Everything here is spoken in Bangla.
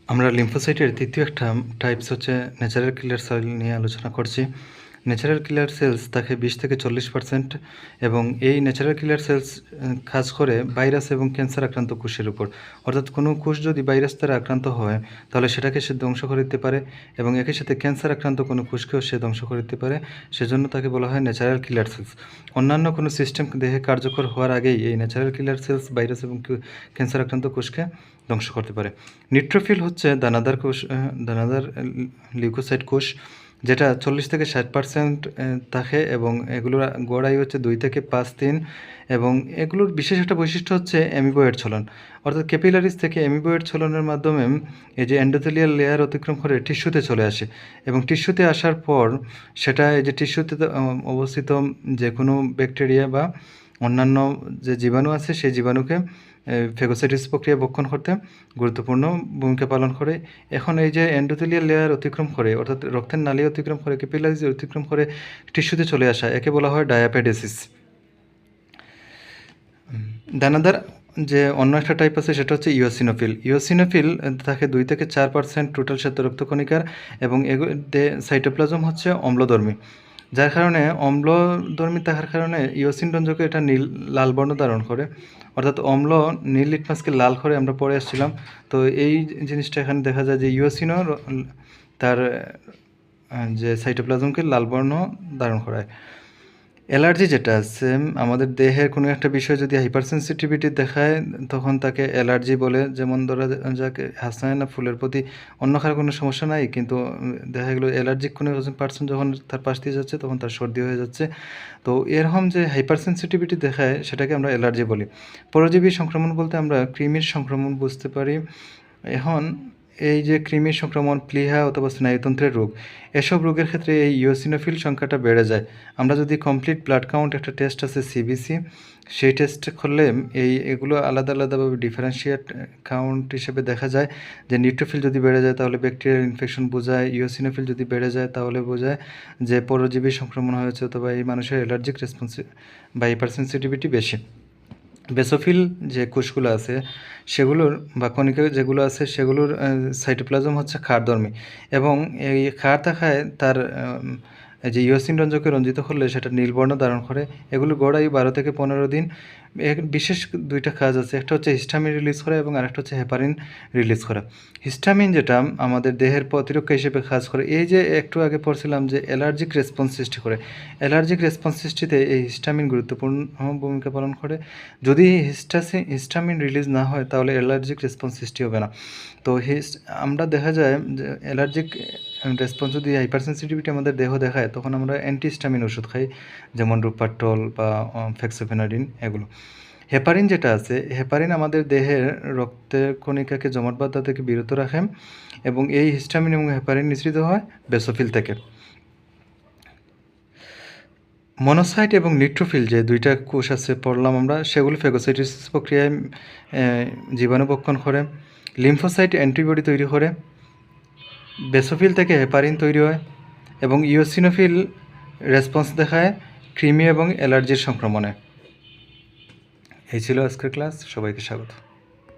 আমরা লিম্ফোসাইটের তৃতীয় একটা টাইপস হচ্ছে ন্যাচারাল কিলার সেল নিয়ে আলোচনা করছি। ন্যাচারাল কিলার সেলস থাকে 20-40% এবং এই ন্যাচারাল কিলার সেলস কাজ করে ভাইরাস এবং ক্যান্সার আক্রান্ত কোষের উপর। অর্থাৎ কোনো কোষ যদি ভাইরাস দ্বারা আক্রান্ত হয় তাহলে সেটাকে সে ধ্বংস করে দিতে পারে এবং একই সাথে ক্যান্সার আক্রান্ত কোনো কোষকেও সে ধ্বংস করে দিতে পারে। সেজন্য তাকে বলা হয় ন্যাচারাল কিলার সেলস। অন্যান্য কোনো সিস্টেম দেহে কার্যকর হওয়ার আগেই এই ন্যাচারাল কিলার সেলস ভাইরাস এবং ক্যান্সার আক্রান্ত কোষকে ধ্বংস করতে পারে। নিউট্রোফিল হচ্ছে দানাদার কোষ, দানাদার লিউকোসাইট কোষ, যেটা 40-60% থাকে এবং এগুলোর গড় আয়ু হচ্ছে 2-5 দিন এবং এগুলোর বিশেষ একটা বৈশিষ্ট্য হচ্ছে অ্যামিবয়েড ছলন। অর্থাৎ ক্যাপিলারিজ থেকে অ্যামিবয়েড ছলনের মাধ্যমে এই যে এন্ডোথেলিয়াল লেয়ার অতিক্রম করে টিস্যুতে চলে আসে এবং টিস্যুতে আসার পর সেটা এই যে টিস্যুতে অবস্থিত যে কোনো ব্যাকটেরিয়া বা অন্যান্য যে জীবাণু আছে সেই জীবাণুকে ফেগোসাইটিস প্রক্রিয়া ভক্ষণ করতে গুরুত্বপূর্ণ ভূমিকা পালন করে। এখন এই যে এন্ডোথেলিয়াল লেয়ার অতিক্রম করে অর্থাৎ রক্তের নালী অতিক্রম করে ক্যাপিলারিজ অতিক্রম করে টিস্যুতে চলে আসা একে বলা হয় ডায়াপেডেসিস। দানাদার যে অন্য একটা টাইপ আছে সেটা হচ্ছে ইওসিনোফিল। ইওসিনোফিল থাকে 2-4% টোটাল শ্বেত রক্তকণিকার এবং সাইটোপ্লাজম হচ্ছে অম্লধর্মী, যার কারণে অম্লধর্মী থাকার কারণে ইওসিন রঞ্জকে এটা নীল লাল বর্ণ ধারণ করে। অর্থাৎ অম্ল নীল লিটমাসকে লাল করে আমরা পড়ে আসছিলাম। তো এই জিনিসটা এখানে দেখা যায় যে ইওসিনও তার যে সাইটোপ্লাজমকে লাল বর্ণ ধারণ করায়। অ্যালার্জি যেটা আছে, আমাদের দেহের কোনো একটা বিষয় যদি হাইপার সেন্সিটিভিটি দেখায় তখন তাকে অ্যালার্জি বলে। যেমন ধরা যাক হাসানা ফুলের প্রতি অন্য কারো কোনো সমস্যা নাই, কিন্তু দেখা গেলো অ্যালার্জিক কোনো একজন পার্সন যখন তার পাশ দিয়ে যাচ্ছে তখন তার সর্দি হয়ে যাচ্ছে। তো এরকম যে হাইপার সেন্সিটিভিটি দেখায় সেটাকে আমরা অ্যালার্জি বলি। পরজীবী সংক্রমণ বলতে আমরা কৃমির সংক্রমণ বুঝতে পারি। এখন এই যে কৃমির সংক্রমণ, প্লীহা অথবা স্নায়ুতন্ত্রের রোগ, এসব রোগের ক্ষেত্রে এই ইওসিনোফিল সংখ্যাটা বেড়ে যায়। আমরা যদি কমপ্লিট ব্লাড কাউন্ট, একটা টেস্ট আছে সিবিসি, সেই টেস্ট করলে এগুলো আলাদা আলাদাভাবে ডিফারেন্সিয়েট কাউন্ট হিসেবে দেখা যায় যে নিউট্রোফিল যদি বেড়ে যায় তাহলে ব্যাকটেরিয়াল ইনফেকশন বোঝায়, ইওসিনোফিল যদি বেড়ে যায় তাহলে বোঝায় যে পরজীবী সংক্রমণ হয়েছে অথবা এই মানুষের অ্যালার্জিক রেসপন্স বা হাইপারসেন্সিটিভিটি বেশি। বেসোফিল যে কোষগুলো আছে সেগুলোর বা কণিকা যেগুলো আছে সেগুলোর সাইটোপ্লাজম হচ্ছে ক্ষারধর্মী এবং এই ক্ষার থাকায় তার যে ইওসিন রঞ্জকে রঞ্জিত করলে সেটা নীলবর্ণ ধারণ করে। এগুলো গড় আয়ু 12-15 দিন। বিশেষ দুইটা কাজ আছে, একটা হচ্ছে হিস্টামিন রিলিজ করা এবং আরেকটা হচ্ছে হেপারিন রিলিজ করা। হিস্টামিন যেটা আমাদের দেহের প্রতিরক্ষা হিসেবে কাজ করে, এই যে একটু আগে পড়ছিলাম যে অ্যালার্জিক রেসপন্স সৃষ্টি করে, অ্যালার্জিক রেসপন্স সৃষ্টিতে এই হিস্টামিন গুরুত্বপূর্ণ ভূমিকা পালন করে। যদি হিস্টামিন রিলিজ না হয় তাহলে অ্যালার্জিক রেসপন্স সৃষ্টি হবে না। তো আমরা দেখা যায় যে অ্যালার্জিক রেসপন্স যদি হাইপারসেন্সিটিভিটি আমাদের দেহ দেখায় তখন আমরা অ্যান্টিহিস্টামিন ওষুধ খাই, যেমন রুপাট্টল বা ফেক্সোফেনাডিন এগুলো। হেপারিন যেটা আছে, হেপারিন আমাদের দেহের রক্তের কণিকাকে জমাট বাঁধা থেকে বিরত রাখে এবং এই হিস্টামিন এবং হেপারিন নিঃসৃত হয় বেসোফিল থেকে। মনোসাইট এবং নিউট্রোফিল যে দুইটা কোষ আছে পড়লাম আমরা, সেগুলো ফেগোসাইটোসিস প্রক্রিয়ায় জীবাণু ভক্ষণ করে। লিম্ফোসাইট অ্যান্টিবডি তৈরি করে। বেসোফিল থেকে হেপারিন তৈরি হয় এবং ইওসিনোফিল রেসপন্স দেখায় কৃমি এবং অ্যালার্জির সংক্রমণে। এই ছিল আজকের ক্লাস, সবাইকে স্বাগত।